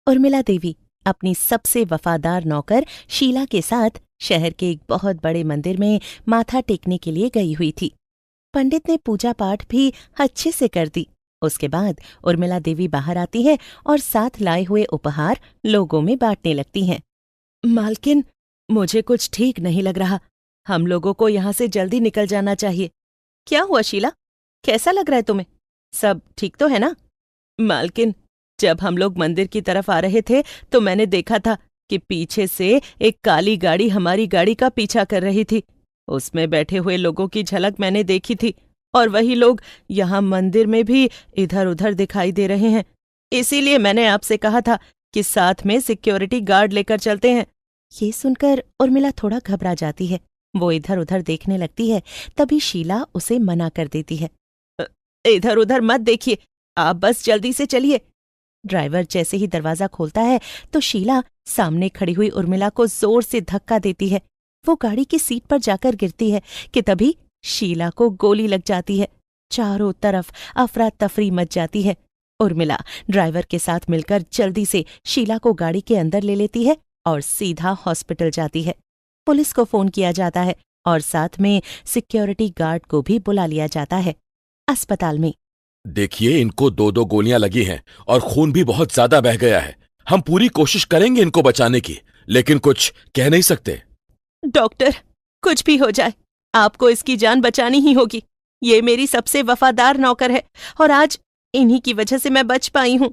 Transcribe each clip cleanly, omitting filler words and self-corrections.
उर्मिला देवी अपनी सबसे वफादार नौकर शीला के साथ शहर के एक बहुत बड़े मंदिर में माथा टेकने के लिए गई हुई थी। पंडित ने पूजा पाठ भी अच्छे से कर दी। उसके बाद उर्मिला देवी बाहर आती है और साथ लाए हुए उपहार लोगों में बांटने लगती हैं। मालकिन, मुझे कुछ ठीक नहीं लग रहा। हम लोगों को यहाँ से जल्दी निकल जाना चाहिए। क्या हुआ शीला? कैसा लग रहा है तुम्हें? सब ठीक तो है ना? मालकिन, जब हम लोग मंदिर की तरफ आ रहे थे तो मैंने देखा था कि पीछे से एक काली गाड़ी हमारी गाड़ी का पीछा कर रही थी। उसमें बैठे हुए लोगों की झलक मैंने देखी थी और वही लोग यहाँ मंदिर में भी इधर उधर दिखाई दे रहे हैं। इसीलिए मैंने आपसे कहा था कि साथ में सिक्योरिटी गार्ड लेकर चलते हैं। ये सुनकर उर्मिला थोड़ा घबरा जाती है। वो इधर उधर देखने लगती है। तभी शीला उसे मना कर देती है। इधर उधर मत देखिए, आप बस जल्दी से चलिए। ड्राइवर जैसे ही दरवाजा खोलता है तो शीला सामने खड़ी हुई उर्मिला को जोर से धक्का देती है। वो गाड़ी की सीट पर जाकर गिरती है कि तभी शीला को गोली लग जाती है। चारों तरफ अफरा तफरी मच जाती है। उर्मिला ड्राइवर के साथ मिलकर जल्दी से शीला को गाड़ी के अंदर ले लेती है और सीधा हॉस्पिटल जाती है। पुलिस को फोन किया जाता है और साथ में सिक्योरिटी गार्ड को भी बुला लिया जाता है। अस्पताल में देखिए, इनको 2-2 गोलियां लगी हैं और खून भी बहुत ज्यादा बह गया है। हम पूरी कोशिश करेंगे इनको बचाने की, लेकिन कुछ कह नहीं सकते। डॉक्टर, कुछ भी हो जाए, आपको इसकी जान बचानी ही होगी। ये मेरी सबसे वफादार नौकर है और आज इन्हीं की वजह से मैं बच पाई हूं।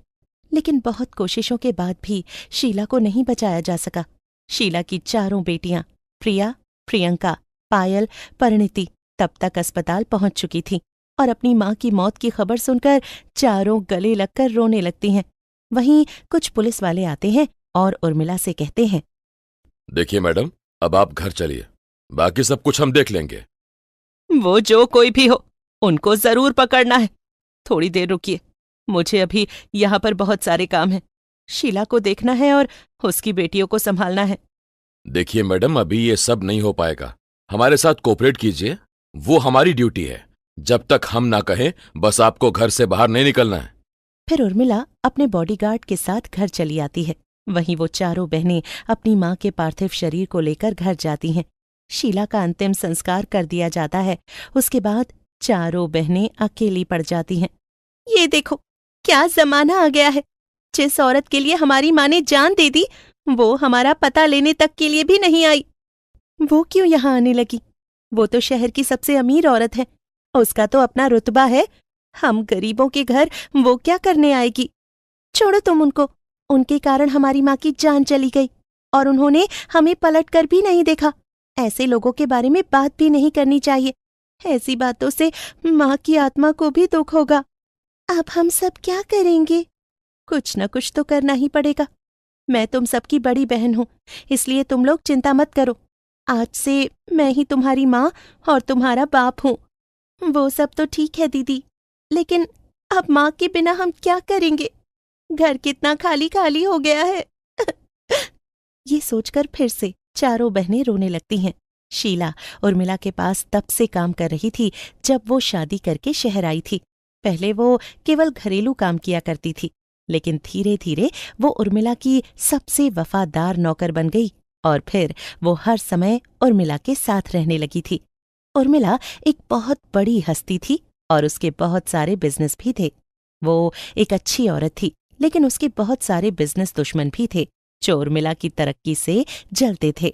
लेकिन बहुत कोशिशों के बाद भी शीला को नहीं बचाया जा सका। शीला की चारों बेटियां प्रिया, प्रियंका, पायल, परिणीति तब तक अस्पताल पहुंच चुकी थीं और अपनी मां की मौत की खबर सुनकर चारों गले लगकर रोने लगती हैं। वहीं कुछ पुलिस वाले आते हैं और उर्मिला से कहते हैं, देखिए मैडम, अब आप घर चलिए, बाकी सब कुछ हम देख लेंगे। वो जो कोई भी हो, उनको जरूर पकड़ना है। थोड़ी देर रुकिए, मुझे अभी यहाँ पर बहुत सारे काम हैं। शीला को देखना है और उसकी बेटियों को संभालना है। देखिए मैडम, अभी ये सब नहीं हो पाएगा। हमारे साथ कोऑपरेट कीजिए, वो हमारी ड्यूटी है। जब तक हम ना कहें, बस आपको घर से बाहर नहीं निकलना है। फिर उर्मिला अपने बॉडीगार्ड के साथ घर चली आती है। वहीं वो चारों बहनें अपनी मां के पार्थिव शरीर को लेकर घर जाती हैं। शीला का अंतिम संस्कार कर दिया जाता है। उसके बाद चारों बहनें अकेली पड़ जाती हैं। ये देखो, क्या जमाना आ गया है। जिस औरत के लिए हमारी माँ ने जान दे दी, वो हमारा पता लेने तक के लिए भी नहीं आई। वो क्यों यहाँ आने लगी? वो तो शहर की सबसे अमीर औरत है, उसका तो अपना रुतबा है। हम गरीबों के घर वो क्या करने आएगी? छोड़ो तुम उनको। उनके कारण हमारी माँ की जान चली गई और उन्होंने हमें पलट कर भी नहीं देखा। ऐसे लोगों के बारे में बात भी नहीं करनी चाहिए। ऐसी बातों से माँ की आत्मा को भी दुख होगा। अब हम सब क्या करेंगे? कुछ न कुछ तो करना ही पड़ेगा। मैं तुम सबकी बड़ी बहन हूं, इसलिए तुम लोग चिंता मत करो। आज से मैं ही तुम्हारी माँ और तुम्हारा बाप हूं। वो सब तो ठीक है दीदी, लेकिन अब माँ के बिना हम क्या करेंगे? घर कितना खाली खाली हो गया है। ये सोचकर फिर से चारों बहनें रोने लगती हैं। शीला उर्मिला के पास तब से काम कर रही थी जब वो शादी करके शहर आई थी। पहले वो केवल घरेलू काम किया करती थी, लेकिन धीरे धीरे वो उर्मिला की सबसे वफादार नौकर बन गई और फिर वो हर समय उर्मिला के साथ रहने लगी थी। उर्मिला एक बहुत बड़ी हस्ती थी और उसके बहुत सारे बिजनेस भी थे। वो एक अच्छी औरत थी, लेकिन उसके बहुत सारे बिजनेस दुश्मन भी थे जो उर्मिला की तरक्की से जलते थे।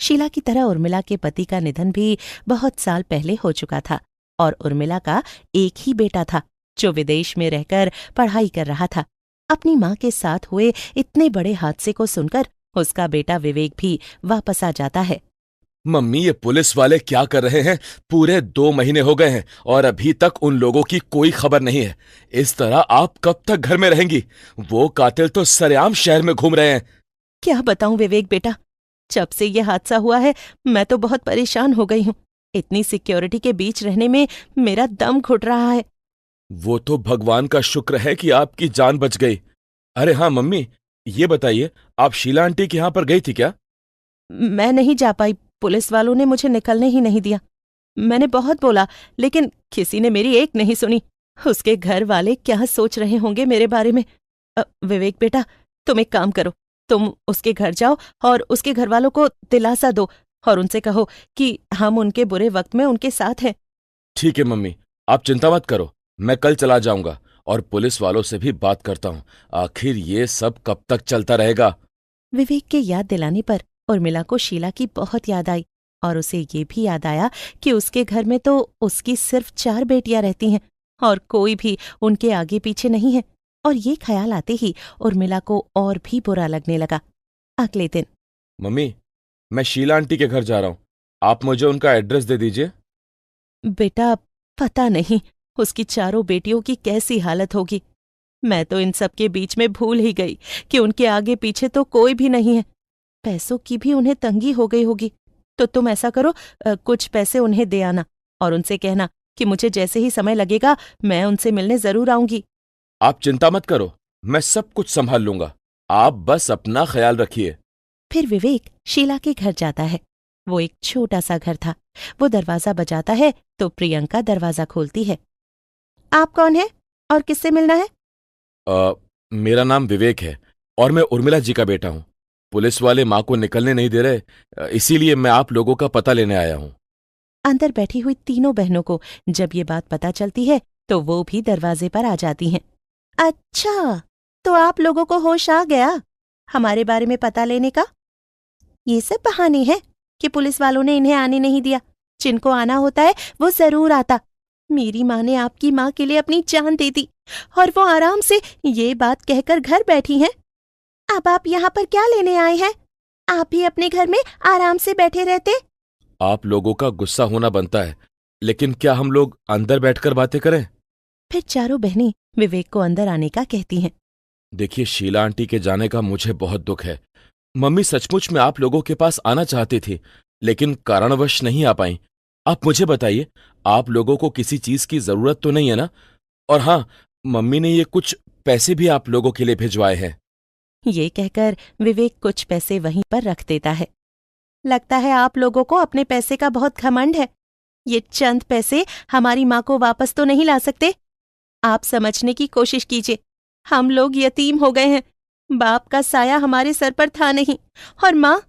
शीला की तरह उर्मिला के पति का निधन भी बहुत साल पहले हो चुका था और उर्मिला का एक ही बेटा था जो विदेश में रहकर पढ़ाई कर रहा था। अपनी माँ के साथ हुए इतने बड़े हादसे को सुनकर उसका बेटा विवेक भी वापस आ जाता है। मम्मी, ये पुलिस वाले क्या कर रहे हैं? पूरे 2 महीने हो गए हैं और अभी तक उन लोगों की कोई खबर नहीं है। इस तरह आप कब तक घर में रहेंगी? वो कातिल तो सरेआम शहर में घूम रहे हैं। क्या बताऊं विवेक बेटा, जब से ये हादसा हुआ है मैं तो बहुत परेशान हो गई हूँ। इतनी सिक्योरिटी के बीच रहने में मेरा दम घुट रहा है। वो तो भगवान का शुक्र है कि आपकी जान बच गई। अरे हाँ मम्मी, ये बताइए, आप शीला आंटी के यहाँ पर गई थी क्या? मैं नहीं जा पाई। पुलिस वालों ने मुझे निकलने ही नहीं दिया। मैंने बहुत बोला, लेकिन किसी ने मेरी एक नहीं सुनी। उसके घर वाले क्या सोच रहे होंगे मेरे बारे में। विवेक बेटा, तुम एक काम करो, तुम उसके घर जाओ और उसके घर वालों को दिलासा दो और उनसे कहो कि हम उनके बुरे वक्त में उनके साथ हैं। ठीक है मम्मी, आप चिंता मत करो, मैं कल चला जाऊंगा और पुलिस वालों से भी बात करता हूँ। आखिर ये सब कब तक चलता रहेगा? विवेक के याद दिलाने पर उर्मिला को शीला की बहुत याद आई और उसे ये भी याद आया कि उसके घर में तो उसकी सिर्फ 4 बेटियां रहती हैं और कोई भी उनके आगे पीछे नहीं है। और ये ख्याल आते ही उर्मिला को और भी बुरा लगने लगा। अगले दिन, मम्मी, मैं शीला आंटी के घर जा रहा हूँ, आप मुझे उनका एड्रेस दे दीजिए। बेटा, पता नहीं उसकी 4 बेटियों की कैसी हालत होगी। मैं तो इन सब के बीच में भूल ही गई कि उनके आगे पीछे तो कोई भी नहीं है। पैसों की भी उन्हें तंगी हो गई होगी। तो तुम ऐसा करो, कुछ पैसे उन्हें दे आना और उनसे कहना कि मुझे जैसे ही समय लगेगा मैं उनसे मिलने जरूर आऊंगी। आप चिंता मत करो, मैं सब कुछ संभाल लूंगा, आप बस अपना ख्याल रखिए। फिर विवेक शीला के घर जाता है। वो एक छोटा सा घर था। वो दरवाजा बजाता है तो प्रियंका दरवाजा खोलती है। आप कौन है और किससे मिलना है? मेरा नाम विवेक है और मैं उर्मिला जी का बेटा हूँ। पुलिस वाले माँ को निकलने नहीं दे रहे, इसीलिए मैं आप लोगों का पता लेने आया हूँ। अंदर बैठी हुई तीनों बहनों को जब ये बात पता चलती है तो वो भी दरवाजे पर आ जाती हैं। अच्छा, तो आप लोगों को होश आ गया हमारे बारे में पता लेने का? ये सब बहाने हैं कि पुलिस वालों ने इन्हें आने नहीं दिया। जिनको आना होता है वो जरूर आता। मेरी माँ ने आपकी माँ के लिए अपनी जान दे दी और वो आराम से ये बात कहकर घर बैठी हैं। अब आप यहाँ पर क्या लेने आए हैं? आप भी अपने घर में आराम से बैठे रहते। आप लोगों का गुस्सा होना बनता है, लेकिन क्या हम लोग अंदर बैठकर बातें करें? फिर चारों बहनें विवेक को अंदर आने का कहती हैं। देखिए, शीला आंटी के जाने का मुझे बहुत दुख है। मम्मी सचमुच में आप लोगों के पास आना चाहती थी, लेकिन कारणवश नहीं आ पाई। आप मुझे बताइए, आप लोगों को किसी चीज की जरूरत तो नहीं है ना? और हाँ, मम्मी ने ये कुछ पैसे भी आप लोगों के लिए भिजवाए हैं। ये कहकर विवेक कुछ पैसे वहीं पर रख देता है। लगता है आप लोगों को अपने पैसे का बहुत घमंड है। ये चंद पैसे हमारी माँ को वापस तो नहीं ला सकते। आप समझने की कोशिश कीजिए, हम लोग यतीम हो गए हैं। बाप का साया हमारे सर पर था नहीं और माँ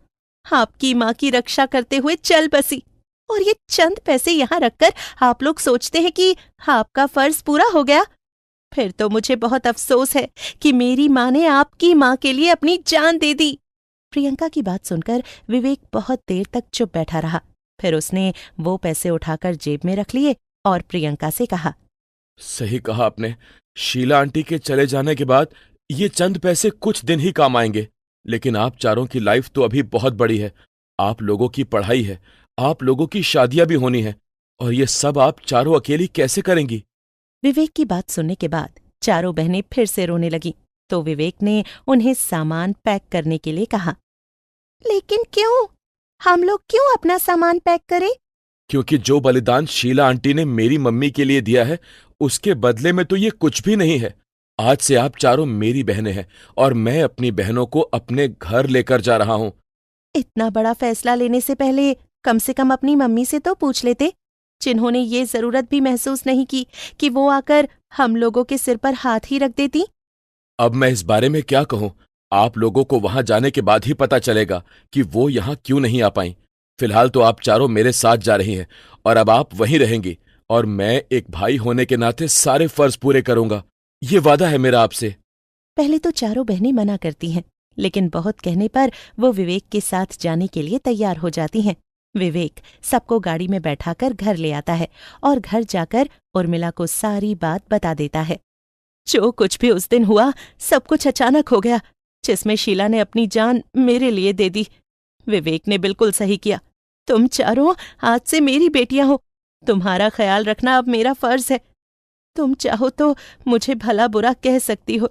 आपकी माँ की रक्षा करते हुए चल बसी। और ये चंद पैसे यहाँ रखकर आप लोग सोचते हैं कि आपका फर्ज पूरा हो गया। फिर तो मुझे बहुत अफसोस है कि मेरी माँ ने आपकी माँ के लिए अपनी जान दे दी। प्रियंका की बात सुनकर विवेक बहुत देर तक चुप बैठा रहा। फिर उसने वो पैसे उठाकर जेब में रख लिए और प्रियंका से कहा, सही कहा आपने। शीला आंटी के चले जाने के बाद ये चंद पैसे कुछ दिन ही काम आएंगे, लेकिन आप चारों की लाइफ तो अभी बहुत बड़ी है। आप लोगों की पढ़ाई है, आप लोगों की शादियां भी होनी है, और ये सब आप चारों अकेली कैसे करेंगी? विवेक की बात सुनने के बाद चारों बहनें फिर से रोने लगीं। तो विवेक ने उन्हें सामान पैक करने के लिए कहा। लेकिन क्यों? हम लोग क्यों अपना सामान पैक करें? क्योंकि जो बलिदान शीला आंटी ने मेरी मम्मी के लिए दिया है, उसके बदले में तो ये कुछ भी नहीं है। आज से आप चारों मेरी बहनें हैं और मैं अपनी बहनों को अपने घर लेकर जा रहा हूं। इतना बड़ा फैसला लेने से पहले कम से कम अपनी मम्मी से तो पूछ लेते, जिन्होंने ये जरूरत भी महसूस नहीं की कि वो आकर हम लोगों के सिर पर हाथ ही रख देती। अब मैं इस बारे में क्या कहूं? आप लोगों को वहां जाने के बाद ही पता चलेगा कि वो यहां क्यों नहीं आ पाई। फिलहाल तो आप चारों मेरे साथ जा रही हैं और अब आप वहीं रहेंगी, और मैं एक भाई होने के नाते सारे फर्ज पूरे करूंगा। ये वादा है मेरा आपसे। पहले तो चारों बहनें मना करती हैं, लेकिन बहुत कहने पर वो विवेक के साथ जाने के लिए तैयार हो जाती हैं। विवेक सबको गाड़ी में बैठाकर घर ले आता है और घर जाकर उर्मिला को सारी बात बता देता है। जो कुछ भी उस दिन हुआ सब कुछ अचानक हो गया, जिसमें शीला ने अपनी जान मेरे लिए दे दी। विवेक ने बिल्कुल सही किया। तुम चारों आज से मेरी बेटियां हो। तुम्हारा ख्याल रखना अब मेरा फर्ज है। तुम चाहो तो मुझे भला बुरा कह सकती हो,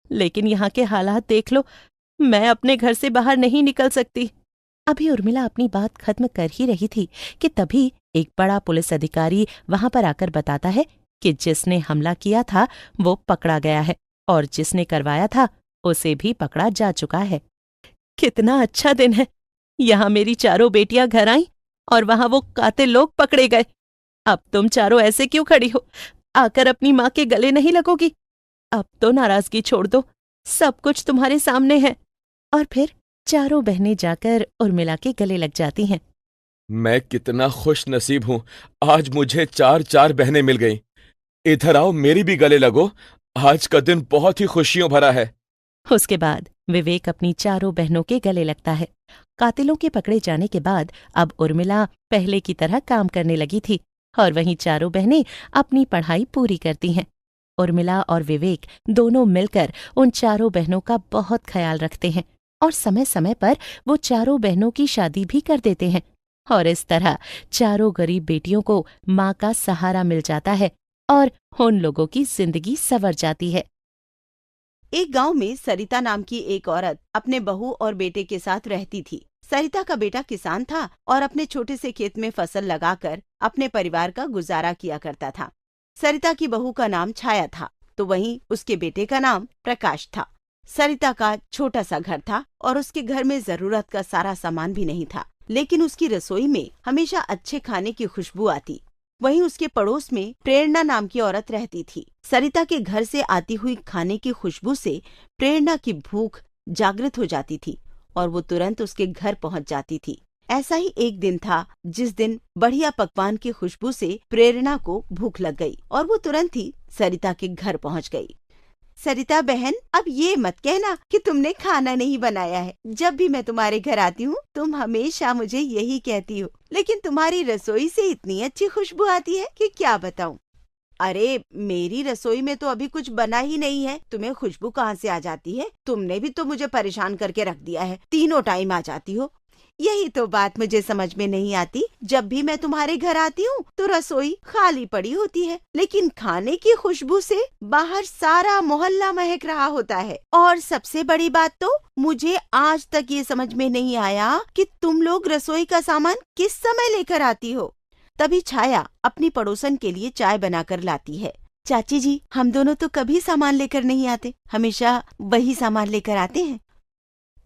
लेकिन यहाँ के हालात देख लो। मैं अपने घर से बाहर नहीं निकल सकती। अभी उर्मिला अपनी बात खत्म कर ही रही थी कि तभी एक बड़ा पुलिस अधिकारी वहां पर आकर बताता है कि जिसने हमला किया था वो पकड़ा गया है और जिसने करवाया था उसे भी पकड़ा जा चुका है। कितना अच्छा दिन है। यहाँ मेरी चारों बेटियां घर आईं और वहां वो कातिल लोग पकड़े गए। अब तुम चारों ऐसे क्यों खड़ी हो? आकर अपनी माँ के गले नहीं लगोगी? अब तो नाराजगी छोड़ दो सब कुछ तुम्हारे सामने है। और फिर चारों बहनें जाकर उर्मिला के गले लग जाती हैं। मैं कितना खुश नसीब हूं, आज मुझे 4 बहनें मिल गईं। इधर आओ, मेरी भी गले लगो। आज का दिन बहुत ही खुशियों भरा है। उसके बाद विवेक अपनी चारों बहनों के गले लगता है। कातिलों के पकड़े जाने के बाद अब उर्मिला पहले की तरह काम करने लगी थी और वहीं चारों बहनें अपनी पढ़ाई पूरी करती हैं। उर्मिला और विवेक दोनों मिलकर उन चारों बहनों का बहुत ख्याल रखते हैं और समय समय पर वो चारों बहनों की शादी भी कर देते हैं और इस तरह चारों गरीब बेटियों को माँ का सहारा मिल जाता है और उन लोगों की जिंदगी संवर जाती है। एक गांव में सरिता नाम की एक औरत अपने बहू और बेटे के साथ रहती थी। सरिता का बेटा किसान था और अपने छोटे से खेत में फसल लगाकर अपने परिवार का गुजारा किया करता था। सरिता की बहू का नाम छाया था, तो वहीं उसके बेटे का नाम प्रकाश था। सरिता का छोटा सा घर था और उसके घर में जरूरत का सारा सामान भी नहीं था, लेकिन उसकी रसोई में हमेशा अच्छे खाने की खुशबू आती। वहीं उसके पड़ोस में प्रेरणा नाम की औरत रहती थी। सरिता के घर से आती हुई खाने की खुशबू से प्रेरणा की भूख जागृत हो जाती थी और वो तुरंत उसके घर पहुंच जाती थी। ऐसा ही एक दिन था जिस दिन बढ़िया पकवान की खुशबू से प्रेरणा को भूख लग गई और वो तुरंत ही सरिता के घर पहुंच गई। सरिता बहन, अब ये मत कहना कि तुमने खाना नहीं बनाया है। जब भी मैं तुम्हारे घर आती हूँ तुम हमेशा मुझे यही कहती हो, लेकिन तुम्हारी रसोई से इतनी अच्छी खुशबू आती है कि क्या बताऊँ। अरे मेरी रसोई में तो अभी कुछ बना ही नहीं है, तुम्हें खुशबू कहाँ से आ जाती है? तुमने भी तो मुझे परेशान करके रख दिया है, तीनों टाइम आ जाती हो। यही तो बात मुझे समझ में नहीं आती। जब भी मैं तुम्हारे घर आती हूँ तो रसोई खाली पड़ी होती है, लेकिन खाने की खुशबू से बाहर सारा मोहल्ला महक रहा होता है। और सबसे बड़ी बात तो मुझे आज तक ये समझ में नहीं आया कि तुम लोग रसोई का सामान किस समय लेकर आती हो। तभी छाया अपनी पड़ोसन के लिए चाय बनाकर लाती है। चाची जी, हम दोनों तो कभी सामान लेकर नहीं आते, हमेशा वही सामान लेकर आते हैं।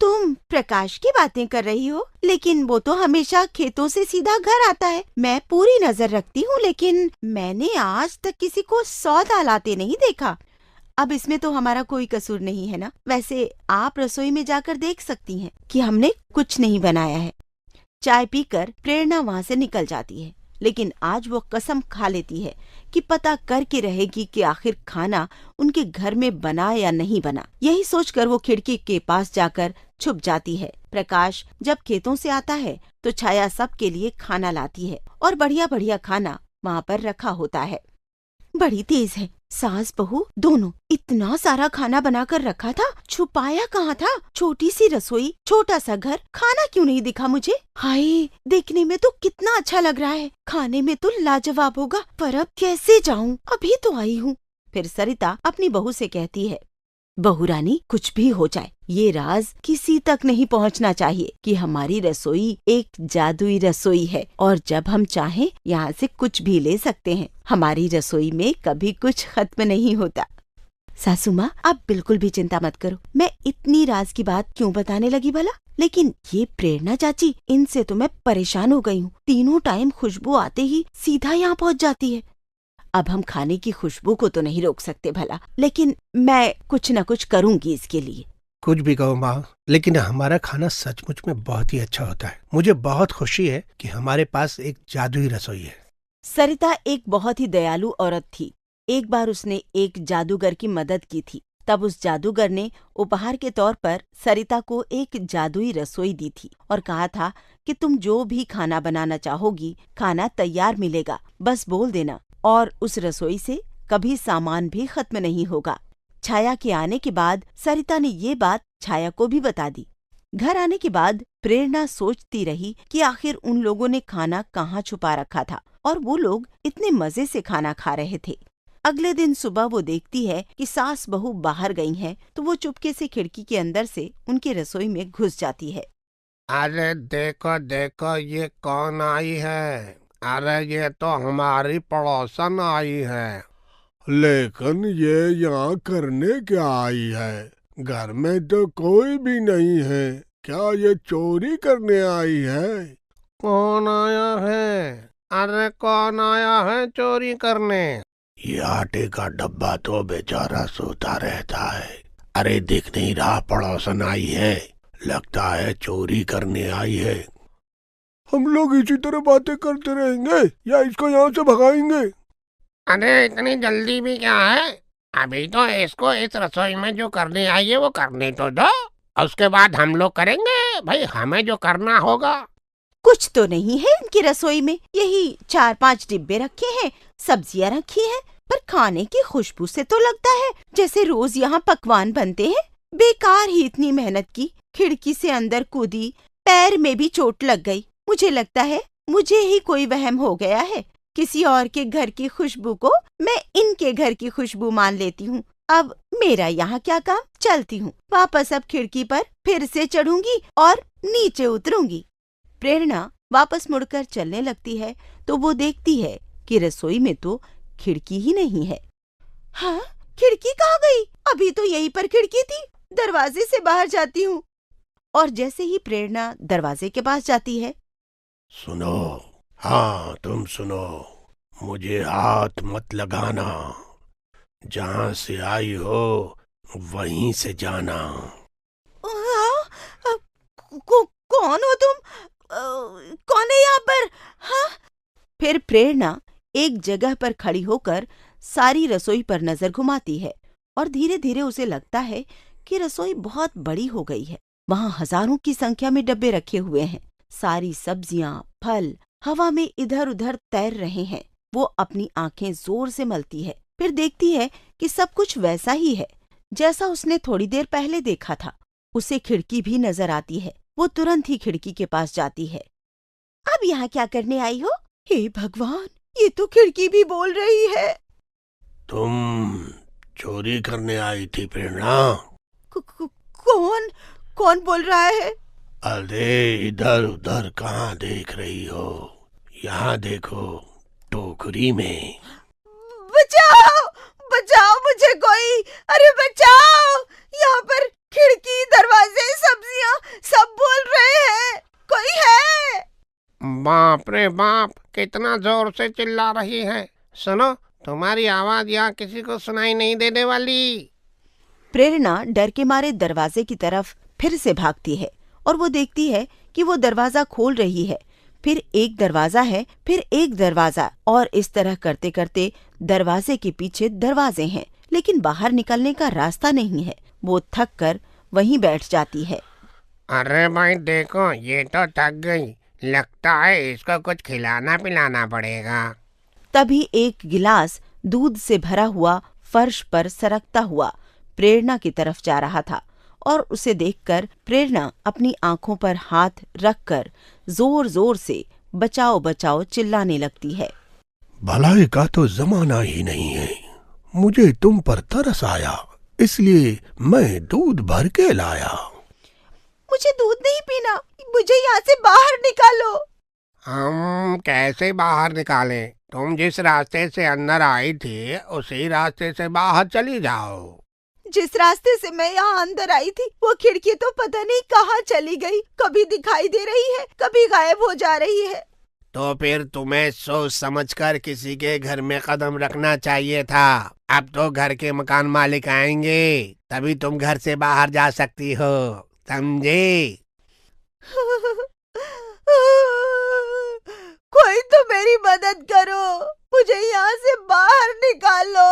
तुम प्रकाश की बातें कर रही हो, लेकिन वो तो हमेशा खेतों से सीधा घर आता है। मैं पूरी नजर रखती हूँ, लेकिन मैंने आज तक किसी को सौदा लाते नहीं देखा। अब इसमें तो हमारा कोई कसूर नहीं है ना। वैसे आप रसोई में जाकर देख सकती हैं कि हमने कुछ नहीं बनाया है। चाय पीकर प्रेरणा वहाँ से निकल जाती है, लेकिन आज वो कसम खा लेती है कि पता करके रहेगी कि आखिर खाना उनके घर में बना या नहीं बना। यही सोचकर वो खिड़की के पास जाकर छुप जाती है। प्रकाश जब खेतों से आता है तो छाया सबके लिए खाना लाती है और बढ़िया बढ़िया खाना वहाँ पर रखा होता है। बड़ी तेज है, सास बहू दोनों इतना सारा खाना बनाकर रखा था, छुपाया कहाँ था? छोटी सी रसोई, छोटा सा घर, खाना क्यों नहीं दिखा मुझे? हाय, देखने में तो कितना अच्छा लग रहा है, खाने में तो लाजवाब होगा, पर अब कैसे जाऊँ? अभी तो आई हूँ। फिर सरिता अपनी बहू से कहती है, बहू रानी, कुछ भी हो जाए ये राज किसी तक नहीं पहुंचना चाहिए कि हमारी रसोई एक जादुई रसोई है और जब हम चाहें यहाँ से कुछ भी ले सकते हैं। हमारी रसोई में कभी कुछ खत्म नहीं होता। सासू माँ, आप बिल्कुल भी चिंता मत करो। मैं इतनी राज की बात क्यों बताने लगी भला? लेकिन ये प्रेरणा चाची, इनसे तो मैं परेशान हो गई हूँ। तीनों टाइम खुशबू आते ही सीधा यहाँ पहुँच जाती है। अब हम खाने की खुशबू को तो नहीं रोक सकते भला, लेकिन मैं कुछ न कुछ करूंगी इसके लिए। कुछ भी कहो माँ, लेकिन हमारा खाना सचमुच में बहुत ही अच्छा होता है। मुझे बहुत खुशी है कि हमारे पास एक जादुई रसोई है। सरिता एक बहुत ही दयालु औरत थी। एक बार उसने एक जादूगर की मदद की थी। तब उस जादूगर ने उपहार के तौर पर सरिता को एक जादुई रसोई दी थी और कहा था कि तुम जो भी खाना बनाना चाहोगी, खाना तैयार मिलेगा, बस बोल देना और उस रसोई से कभी सामान भी खत्म नहीं होगा। छाया के आने के बाद सरिता ने ये बात छाया को भी बता दी। घर आने के बाद प्रेरणा सोचती रही कि आखिर उन लोगों ने खाना कहाँ छुपा रखा था और वो लोग इतने मजे से खाना खा रहे थे। अगले दिन सुबह वो देखती है कि सास बहू बाहर गई हैं, तो वो चुपके से खिड़की के अंदर से उनके रसोई में घुस जाती है। अरे देखो देखो, ये कौन आई है? अरे ये तो हमारी पड़ोसन आई है। लेकिन ये यहाँ करने क्या आई है? घर में तो कोई भी नहीं है, क्या ये चोरी करने आई है? कौन आया है? अरे कौन आया है चोरी करने? ये आटे का डब्बा तो बेचारा सोता रहता है, अरे दिख नहीं रहा, पड़ोसन आई है, लगता है चोरी करने आई है। हम लोग इसी तरह बातें करते रहेंगे या इसको यहाँ से भगाएंगे? अरे इतनी जल्दी भी क्या है? अभी तो इसको इस रसोई में जो करने आई है वो करने तो दो, उसके बाद हम लोग करेंगे भाई, हमें जो करना होगा। कुछ तो नहीं है इनकी रसोई में, यही 4-5 डिब्बे रखे हैं, सब्जियां रखी हैं, पर खाने की खुशबू से तो लगता है जैसे रोज यहाँ पकवान बनते हैं। बेकार ही इतनी मेहनत की, खिड़की से अंदर कूदी, पैर में भी चोट लग गई। मुझे लगता है मुझे ही कोई वहम हो गया है। किसी और के घर की खुशबू को मैं इनके घर की खुशबू मान लेती हूँ। अब मेरा यहाँ क्या काम, चलती हूँ वापस। अब खिड़की पर फिर से चढ़ूंगी और नीचे उतरूंगी। प्रेरणा वापस मुड़कर चलने लगती है तो वो देखती है कि रसोई में तो खिड़की ही नहीं है। हाँ, खिड़की कहाँ गई? अभी तो यहीं पर खिड़की थी। दरवाजे से बाहर जाती हूँ। और जैसे ही प्रेरणा दरवाजे के पास जाती है, सुनो, हाँ तुम सुनो, मुझे हाथ मत लगाना, जहाँ से आई हो वहीं से जाना। कौन हो तुम? कौन है यहाँ पर? हाँ? फिर प्रेरणा एक जगह पर खड़ी होकर सारी रसोई पर नजर घुमाती है और धीरे धीरे उसे लगता है कि रसोई बहुत बड़ी हो गई है। वहाँ हजारों की संख्या में डब्बे रखे हुए हैं। सारी सब्जियां, फल हवा में इधर उधर तैर रहे हैं। वो अपनी आंखें जोर से मलती है, फिर देखती है कि सब कुछ वैसा ही है जैसा उसने थोड़ी देर पहले देखा था। उसे खिड़की भी नजर आती है। वो तुरंत ही खिड़की के पास जाती है। अब यहाँ क्या करने आई हो? हे भगवान, ये तो खिड़की भी बोल रही है। तुम चोरी करने आई थी प्रेरणा? कौन बोल रहा है? अरे इधर उधर कहाँ देख रही हो? यहाँ देखो, टोकरी में। बचाओ, बचाओ मुझे कोई, अरे बचाओ! यहाँ पर खिड़की, दरवाजे, सब्जियाँ सब बोल रहे हैं। कोई है? बाप रे बाप, कितना जोर से चिल्ला रही है। सुनो, तुम्हारी आवाज यहाँ किसी को सुनाई नहीं देने वाली। प्रेरणा डर के मारे दरवाजे की तरफ फिर से भागती है और वो देखती है कि वो दरवाजा खोल रही है। फिर एक दरवाजा है, फिर एक दरवाजा, और इस तरह करते करते दरवाजे के पीछे दरवाजे हैं, लेकिन बाहर निकलने का रास्ता नहीं है। वो थक कर वहीं बैठ जाती है। अरे भाई देखो, ये तो थक गई, लगता है इसको कुछ खिलाना पिलाना पड़ेगा। तभी एक गिलास दूध से भरा हुआ फर्श पर सरकता हुआ प्रेरणा की तरफ जा रहा था और उसे देखकर प्रेरणा अपनी आंखों पर हाथ रखकर जोर जोर से बचाओ बचाओ चिल्लाने लगती है। भलाई का तो जमाना ही नहीं है। मुझे तुम पर तरस आया, इसलिए मैं दूध भर के लाया। मुझे दूध नहीं पीना, मुझे यहाँ से बाहर निकालो। हम कैसे बाहर निकालें? तुम जिस रास्ते से अंदर आई थी उसी रास्ते से बाहर चली जाओ। जिस रास्ते से मैं यहाँ अंदर आई थी वो खिड़की तो पता नहीं कहाँ चली गई। कभी दिखाई दे रही है, कभी गायब हो जा रही है। तो फिर तुम्हें सोच समझकर किसी के घर में कदम रखना चाहिए था। अब तो घर के मकान मालिक आएंगे, तभी तुम घर से बाहर जा सकती हो, समझे? कोई तो मेरी मदद करो, मुझे यहाँ से बाहर निकालो।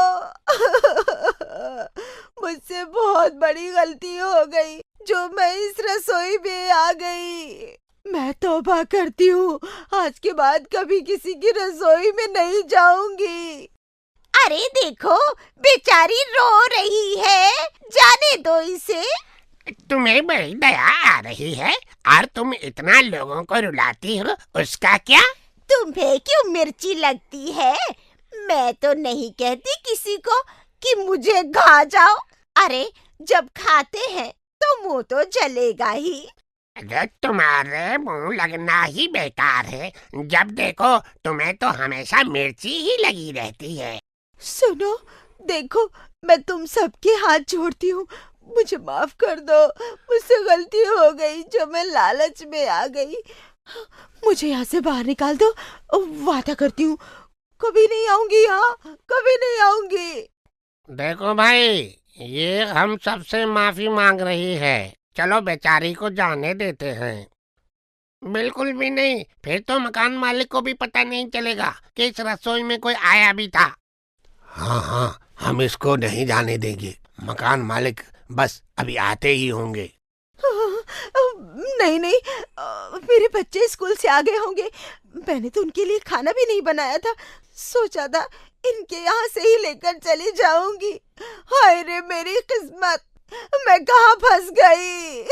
मुझसे बहुत बड़ी गलती हो गई जो मैं इस रसोई में आ गई। मैं तौबा करती हूँ, आज के बाद कभी किसी की रसोई में नहीं जाऊंगी। अरे देखो, बेचारी रो रही है, जाने दो इसे। तुम्हें बड़ी दया आ रही है और तुम इतना लोगों को रुलाती हो, उसका क्या? तुम्हें क्यों मिर्ची लगती है? मैं तो नहीं कहती किसी को कि मुझे खा जाओ। अरे जब खाते हैं तो मुंह तो जलेगा ही। अरे तुम्हारे मुंह लगना ही बेकार है, जब देखो तुम्हें तो हमेशा मिर्ची ही लगी रहती है। सुनो, देखो, मैं तुम सबके हाथ जोड़ती हूँ, मुझे माफ कर दो। मुझसे गलती हो गई जो मैं लालच में आ गई। मुझे यहाँ से बाहर निकाल दो, वादा करती हूँ कभी नहीं आऊंगी यहाँ, कभी नहीं आऊंगी। देखो भाई, ये हम सबसे माफी मांग रही है। चलो बेचारी को जाने देते हैं। बिल्कुल भी नहीं, फिर तो मकान मालिक को भी पता नहीं चलेगा कि इस रसोई में कोई आया भी था। हाँ हाँ, हम इसको नहीं जाने देंगे। मकान मालिक बस अभी आते ही होंगे। नहीं नहीं, मेरे बच्चे स्कूल से आ गए होंगे। मैंने तो उनके लिए खाना भी नहीं बनाया था। सोचा था इनके यहाँ से ही लेकर चली जाऊंगी। हाय रे मेरी किस्मत, मैं कहाँ फंस गई।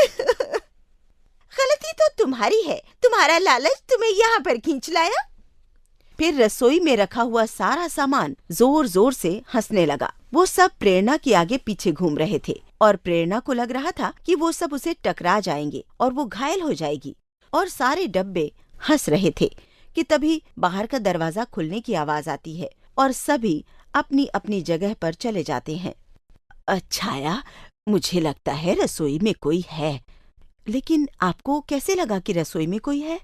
गलती तो तुम्हारी है, तुम्हारा लालच तुम्हें यहाँ पर खींच लाया। फिर रसोई में रखा हुआ सारा सामान जोर जोर से हंसने लगा। वो सब प्रेरणा के आगे पीछे घूम रहे थे और प्रेरणा को लग रहा था कि वो सब उसे टकरा जाएंगे और वो घायल हो जाएगी। और सारे डब्बे हंस रहे थे कि तभी बाहर का दरवाजा खुलने की आवाज आती है और सभी अपनी अपनी जगह पर चले जाते हैं। अच्छा, मुझे लगता है रसोई में कोई है। लेकिन आपको कैसे लगा कि रसोई में कोई है?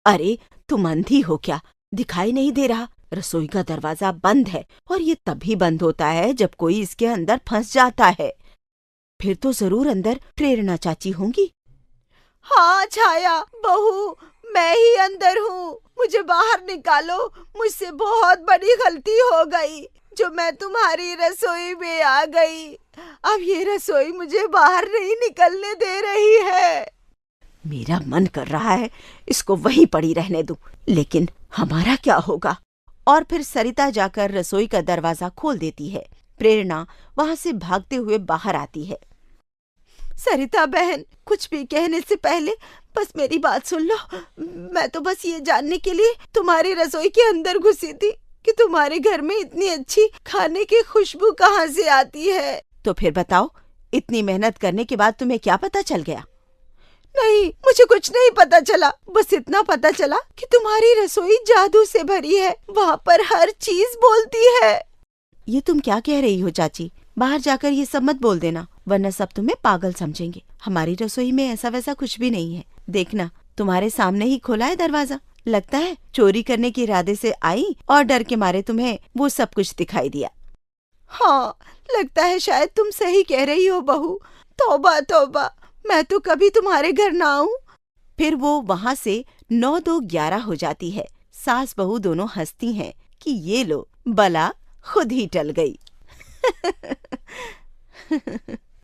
अरे तुम अंधी हो क्या? दिखाई नहीं दे रहा? रसोई का दरवाजा बंद है और ये तभी बंद होता है जब कोई इसके अंदर फंस जाता है। फिर तो जरूर अंदर प्रेरणा चाची होंगी। हाँ छाया बहू, मैं ही अंदर हूँ। मुझे बाहर निकालो। मुझसे बहुत बड़ी गलती हो गई जो मैं तुम्हारी रसोई में आ गई। अब ये रसोई मुझे बाहर नहीं निकलने दे रही है। मेरा मन कर रहा है इसको वहीं पड़ी रहने दूं, लेकिन हमारा क्या होगा? और फिर सरिता जाकर रसोई का दरवाजा खोल देती है। प्रेरणा वहां से भागते हुए बाहर आती है। सरिता बहन, कुछ भी कहने से पहले बस मेरी बात सुन लो। मैं तो बस ये जानने के लिए तुम्हारी रसोई के अंदर घुसी थी कि तुम्हारे घर में इतनी अच्छी खाने की खुशबू कहाँ से आती है। तो फिर बताओ, इतनी मेहनत करने के बाद तुम्हें क्या पता चल गया? नहीं, मुझे कुछ नहीं पता चला। बस इतना पता चला कि तुम्हारी रसोई जादू से भरी है। वहाँ पर हर चीज बोलती है। ये तुम क्या कह रही हो चाची? बाहर जाकर ये सब मत बोल देना, वरना सब तुम्हें पागल समझेंगे। हमारी रसोई में ऐसा वैसा कुछ भी नहीं है। देखना, तुम्हारे सामने ही खोला है दरवाजा। लगता है चोरी करने के इरादे से आई और डर के मारे तुम्हें वो सब कुछ दिखाई दिया। हाँ, लगता है शायद तुम सही कह रही हो बहू। तौबा तौबा, मैं तो कभी तुम्हारे घर ना आऊं। फिर वो वहाँ से 9-2-11 हो जाती है। सास बहू दोनों हंसती हैं कि ये लो, बला खुद ही टल गई।